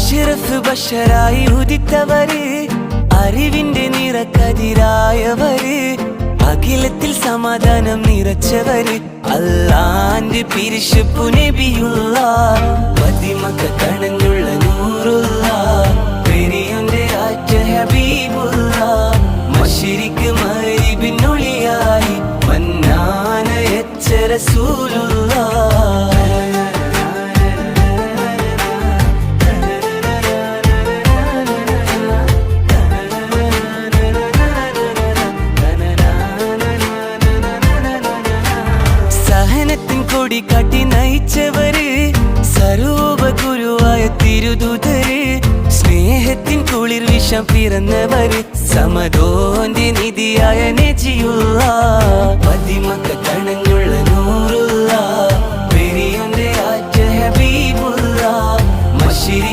അഷ്റഫ് ബഷറായി ഉദിത്തവര്, അറിവിന്റെ നിറക്കതിരായവര്, അഖിലത്തിൽ സമാധാനം നിറച്ചവര്, അല്ലാന്റെ പിരിശപ്പു നബിയുള്ള, മദിമക്ക കണഞ്ഞുള്ള നൂറുള്ള, പെരിയന്റെ ആറ്റ ഹബീബുള്ള, മശ്രിഖ് മഗ്രിബിനൊളിയായി മന്നാനയച്ച റസൂലുള്ള. കൊടി കാട്ടി നയിച്ചവര്, സർവ ഗുരുവായ തിരുദൂതര്, സ്നേഹത്തിൻ കുളിർ വിഷം പിറന്നവര്, സമദോന്റെ നിധിയായ നജിയുള്ള, മദിമക്ക കണഞ്ഞുള്ള നൂറുള്ള, പെരിയന്റെ ആറ്റ ഹബീബുള്ള, മശ്രിഖ്